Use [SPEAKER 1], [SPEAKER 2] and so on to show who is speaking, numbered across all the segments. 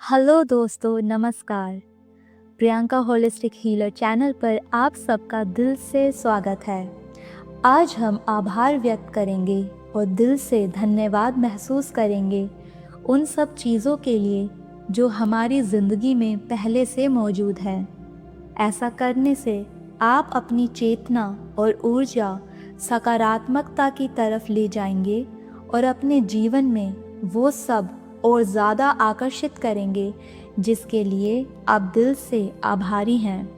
[SPEAKER 1] Hello दोस्तों, नमस्कार। Priyanka holistic healer channel पर आप सबका दिल से स्वागत है। आज हम आभार व्यक्त करेंगे और दिल से धन्यवाद महसूस करेंगे उन सब चीज़ों के लिए जो हमारी ज़िंदगी में पहले से मौजूद है। ऐसा करने से आप अपनी चेतना और ऊर्जा सकारात्मकता की तरफ ले जाएंगे और अपने जीवन में वो सब और ज़्यादा आकर्षित करेंगे जिसके लिए आप दिल से आभारी हैं।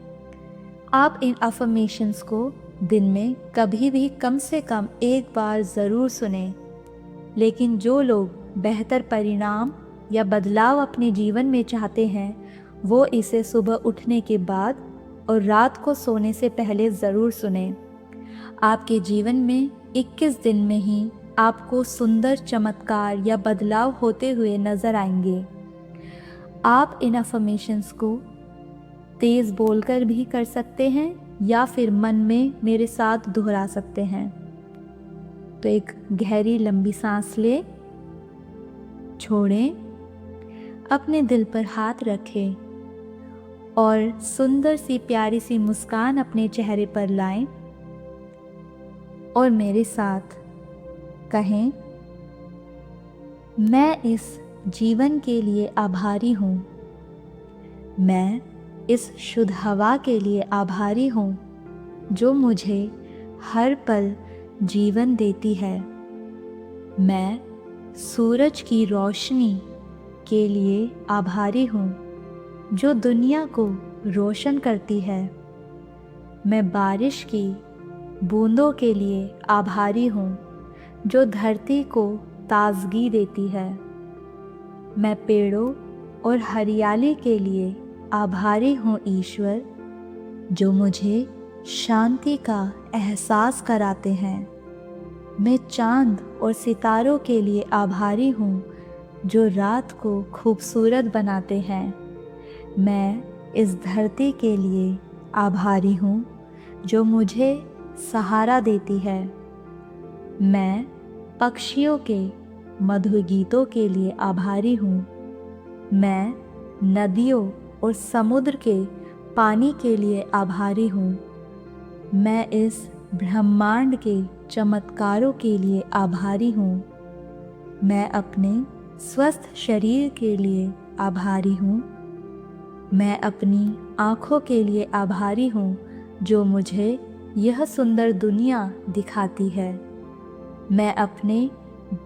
[SPEAKER 1] आप इन अफर्मेशंस को दिन में कभी भी कम से कम एक बार ज़रूर सुने। लेकिन जो लोग बेहतर परिणाम या बदलाव अपने जीवन में चाहते हैं वो इसे सुबह उठने के बाद और रात को सोने से पहले ज़रूर सुने। आपके जीवन में 21 दिन में ही आपको सुंदर चमत्कार या बदलाव होते हुए नजर आएंगे। आप इन अफर्मेशंस को तेज बोलकर भी कर सकते हैं या फिर मन में मेरे साथ दोहरा सकते हैं। तो एक गहरी लंबी सांस ले, छोड़ें, अपने दिल पर हाथ रखें और सुंदर सी प्यारी सी मुस्कान अपने चेहरे पर लाएं और मेरे साथ कहें, मैं इस जीवन के लिए आभारी हूँ। मैं इस शुद्ध हवा के लिए आभारी हूँ जो मुझे हर पल जीवन देती है। मैं सूरज की रोशनी के लिए आभारी हूँ जो दुनिया को रोशन करती है। मैं बारिश की बूंदों के लिए आभारी हूँ जो धरती को ताजगी देती है। मैं पेड़ों और हरियाली के लिए आभारी हूँ ईश्वर जो मुझे शांति का एहसास कराते हैं। मैं चांद और सितारों के लिए आभारी हूँ जो रात को खूबसूरत बनाते हैं। मैं इस धरती के लिए आभारी हूँ जो मुझे सहारा देती है। मैं पक्षियों के मधुर गीतों के लिए आभारी हूँ। मैं नदियों और समुद्र के पानी के लिए आभारी हूँ। मैं इस ब्रह्मांड के चमत्कारों के लिए आभारी हूँ। मैं अपने स्वस्थ शरीर के लिए आभारी हूँ। मैं अपनी आँखों के लिए आभारी हूँ जो मुझे यह सुंदर दुनिया दिखाती है। मैं अपने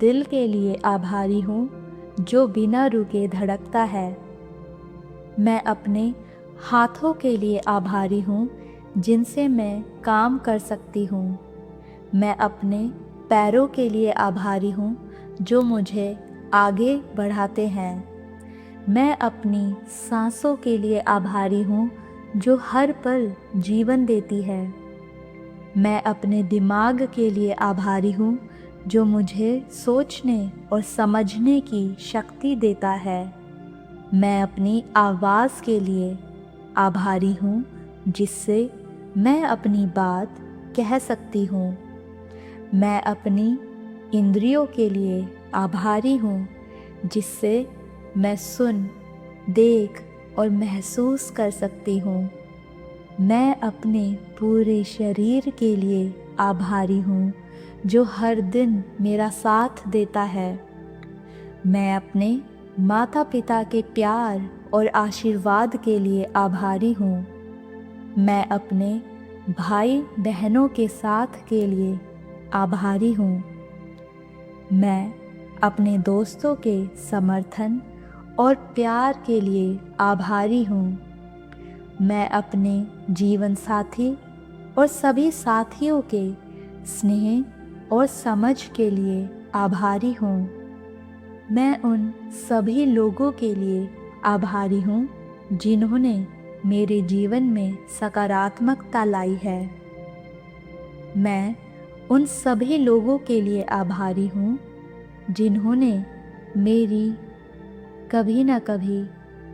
[SPEAKER 1] दिल के लिए आभारी हूँ जो बिना रुके धड़कता है। मैं अपने हाथों के लिए आभारी हूँ जिनसे मैं काम कर सकती हूँ। मैं अपने पैरों के लिए आभारी हूँ जो मुझे आगे बढ़ाते हैं। मैं अपनी सांसों के लिए आभारी हूँ जो हर पल जीवन देती है। मैं अपने दिमाग के लिए आभारी हूँ जो मुझे सोचने और समझने की शक्ति देता है। मैं अपनी आवाज़ के लिए आभारी हूँ जिससे मैं अपनी बात कह सकती हूँ। मैं अपनी इंद्रियों के लिए आभारी हूँ जिससे मैं सुन, देख और महसूस कर सकती हूँ। मैं अपने पूरे शरीर के लिए आभारी हूँ जो हर दिन मेरा साथ देता है। मैं अपने माता पिता के प्यार और आशीर्वाद के लिए आभारी हूँ। मैं अपने भाई बहनों के साथ के लिए आभारी हूँ। मैं अपने दोस्तों के समर्थन और प्यार के लिए आभारी हूँ। मैं अपने जीवन साथी और सभी साथियों के स्नेह और समझ के लिए आभारी हूँ। मैं उन सभी लोगों के लिए आभारी हूँ जिन्होंने मेरे जीवन में सकारात्मकता लाई है। मैं उन सभी लोगों के लिए आभारी हूँ जिन्होंने मेरी कभी न कभी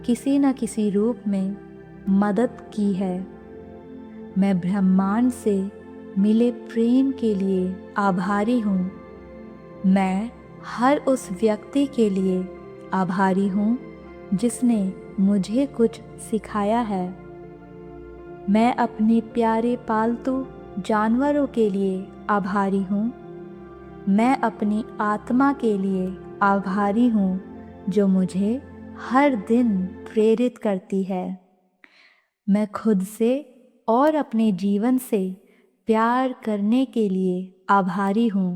[SPEAKER 1] किसी न किसी रूप में मदद की है। मैं ब्रह्मांड से मिले प्रेम के लिए आभारी हूँ। मैं हर उस व्यक्ति के लिए आभारी हूँ जिसने मुझे कुछ सिखाया है। मैं अपने प्यारे पालतू जानवरों के लिए आभारी हूँ। मैं अपनी आत्मा के लिए आभारी हूँ जो मुझे हर दिन प्रेरित करती है। मैं खुद से और अपने जीवन से प्यार करने के लिए आभारी हूँ।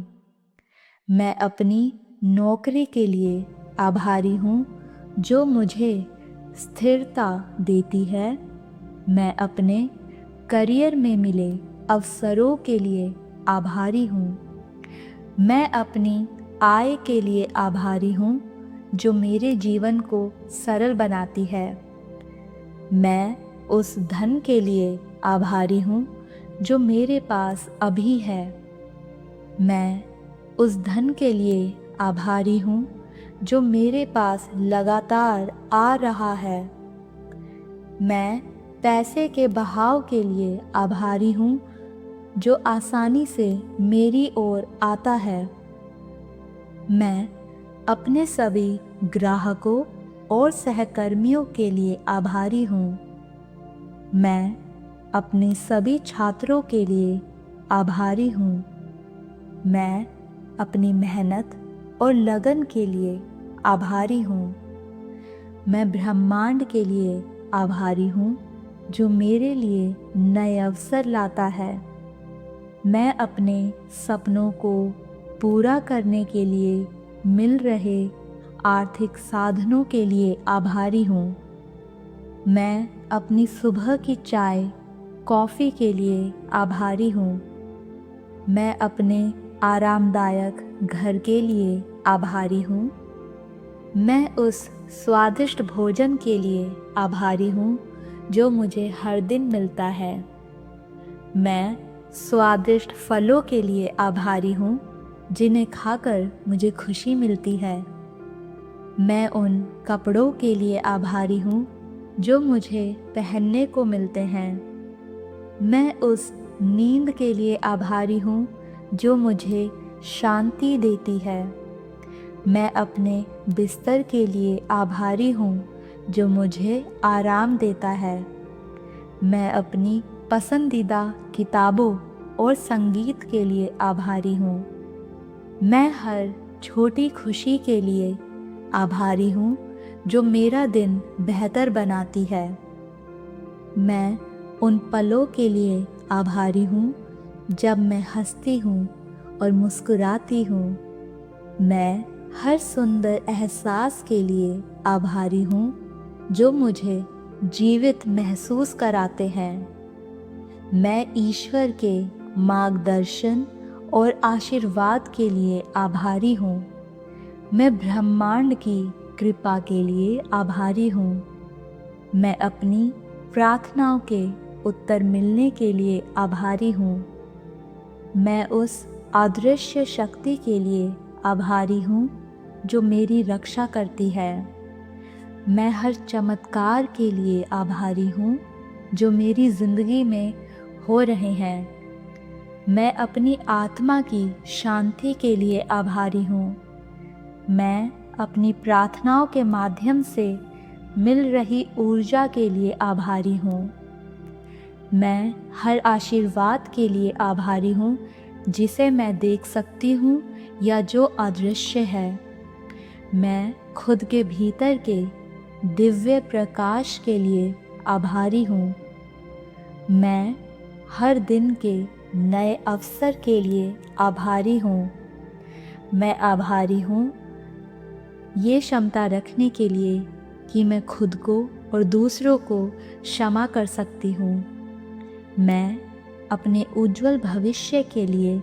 [SPEAKER 1] मैं अपनी नौकरी के लिए आभारी हूँ जो मुझे स्थिरता देती है। मैं अपने करियर में मिले अवसरों के लिए आभारी हूँ। मैं अपनी आय के लिए आभारी हूँ जो मेरे जीवन को सरल बनाती है। मैं उस धन के लिए आभारी हूँ जो मेरे पास अभी है। मैं उस धन के लिए आभारी हूँ जो मेरे पास लगातार आ रहा है। मैं पैसे के बहाव के लिए आभारी हूँ जो आसानी से मेरी ओर आता है। मैं अपने सभी ग्राहकों और सहकर्मियों के लिए आभारी हूँ। मैं अपने सभी छात्रों के लिए आभारी हूँ। मैं अपनी मेहनत और लगन के लिए आभारी हूँ। मैं ब्रह्मांड के लिए आभारी हूँ जो मेरे लिए नए अवसर लाता है। मैं अपने सपनों को पूरा करने के लिए मिल रहे आर्थिक साधनों के लिए आभारी हूँ। मैं अपनी सुबह की चाय, कॉफ़ी के लिए आभारी हूँ। मैं अपने आरामदायक घर के लिए आभारी हूँ। मैं उस स्वादिष्ट भोजन के लिए आभारी हूँ जो मुझे हर दिन मिलता है। मैं स्वादिष्ट फलों के लिए आभारी हूँ जिन्हें खाकर मुझे खुशी मिलती है। मैं उन कपड़ों के लिए आभारी हूँ जो मुझे पहनने को मिलते हैं। मैं उस नींद के लिए आभारी हूँ जो मुझे शांति देती है। मैं अपने बिस्तर के लिए आभारी हूँ जो मुझे आराम देता है। मैं अपनी पसंदीदा किताबों और संगीत के लिए आभारी हूँ। मैं हर छोटी खुशी के लिए आभारी हूँ जो मेरा दिन बेहतर बनाती है। मैं उन पलों के लिए आभारी हूँ जब मैं हंसती हूँ और मुस्कुराती हूँ। मैं हर सुंदर एहसास के लिए आभारी हूँ जो मुझे जीवित महसूस कराते हैं। मैं ईश्वर के मार्गदर्शन और आशीर्वाद के लिए आभारी हूँ। मैं ब्रह्मांड की कृपा के लिए आभारी हूँ। मैं अपनी प्रार्थनाओं के उत्तर मिलने के लिए आभारी हूँ। मैं उस अदृश्य शक्ति के लिए आभारी हूँ जो मेरी रक्षा करती है। मैं हर चमत्कार के लिए आभारी हूँ जो मेरी ज़िंदगी में हो रहे हैं। मैं अपनी आत्मा की शांति के लिए आभारी हूँ। मैं अपनी प्रार्थनाओं के माध्यम से मिल रही ऊर्जा के लिए आभारी हूँ। मैं हर आशीर्वाद के लिए आभारी हूँ जिसे मैं देख सकती हूँ या जो अदृश्य है। मैं खुद के भीतर के दिव्य प्रकाश के लिए आभारी हूँ। मैं हर दिन के नए अवसर के लिए आभारी हूँ। मैं आभारी हूँ ये क्षमता रखने के लिए कि मैं खुद को और दूसरों को क्षमा कर सकती हूँ। मैं अपने उज्जवल भविष्य के लिए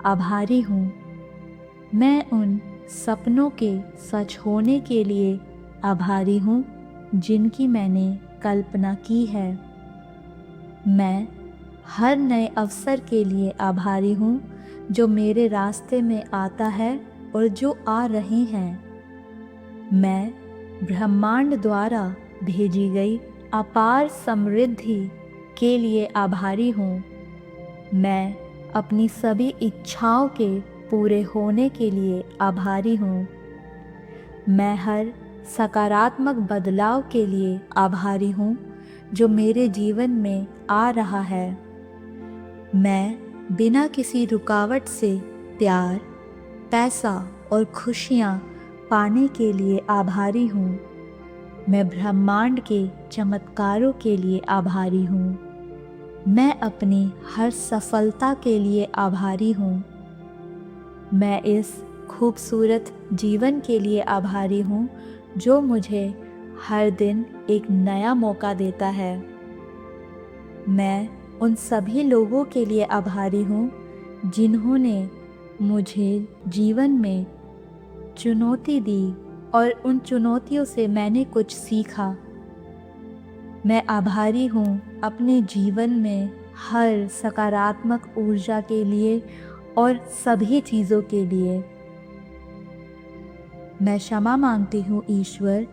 [SPEAKER 1] आभारी हूँ। मैं उन सपनों के सच होने के लिए आभारी हूँ जिनकी मैंने कल्पना की है। मैं हर नए अवसर के लिए आभारी हूँ जो मेरे रास्ते में आता है और जो आ रहे हैं। मैं ब्रह्मांड द्वारा भेजी गई अपार समृद्धि के लिए आभारी हूँ। मैं अपनी सभी इच्छाओं के पूरे होने के लिए आभारी हूँ। मैं हर सकारात्मक बदलाव के लिए आभारी हूँ जो मेरे जीवन में आ रहा है। मैं बिना किसी रुकावट से प्यार, पैसा और खुशियाँ पाने के लिए आभारी हूँ। मैं ब्रह्मांड के चमत्कारों के लिए आभारी हूँ। मैं अपनी हर सफलता के लिए आभारी हूँ। मैं इस खूबसूरत जीवन के लिए आभारी हूँ जो मुझे हर दिन एक नया मौका देता है। मैं उन सभी लोगों के लिए आभारी हूँ जिन्होंने मुझे जीवन में चुनौती दी और उन चुनौतियों से मैंने कुछ सीखा। मैं आभारी हूँ अपने जीवन में हर सकारात्मक ऊर्जा के लिए और सभी चीज़ों के लिए। मैं क्षमा मांगती हूँ ईश्वर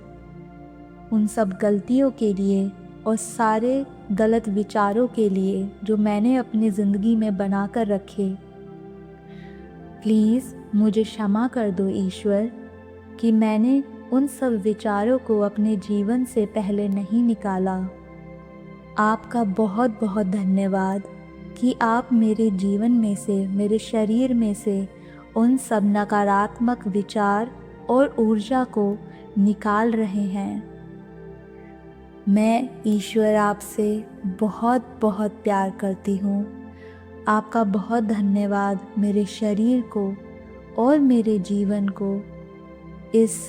[SPEAKER 1] उन सब गलतियों के लिए और सारे गलत विचारों के लिए जो मैंने अपनी ज़िंदगी में बनाकर रखे। प्लीज़ मुझे क्षमा कर दो ईश्वर कि मैंने उन सब विचारों को अपने जीवन से पहले नहीं निकाला। आपका बहुत बहुत धन्यवाद कि आप मेरे जीवन में से, मेरे शरीर में से उन सब नकारात्मक विचार और ऊर्जा को निकाल रहे हैं। मैं ईश्वर आपसे बहुत बहुत प्यार करती हूँ। आपका बहुत धन्यवाद मेरे शरीर को और मेरे जीवन को इस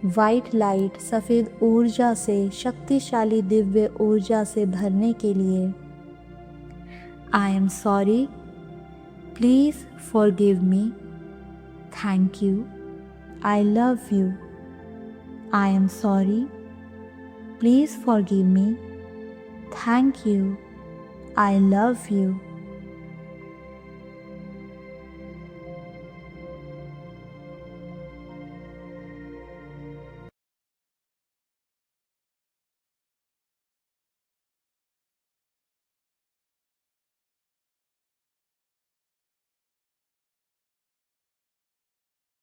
[SPEAKER 1] वाइट लाइट, सफ़ेद ऊर्जा से, शक्तिशाली दिव्य ऊर्जा से भरने के लिए। I am sorry, please forgive me, thank you, I love you. I am sorry, please forgive me, thank you, I love you.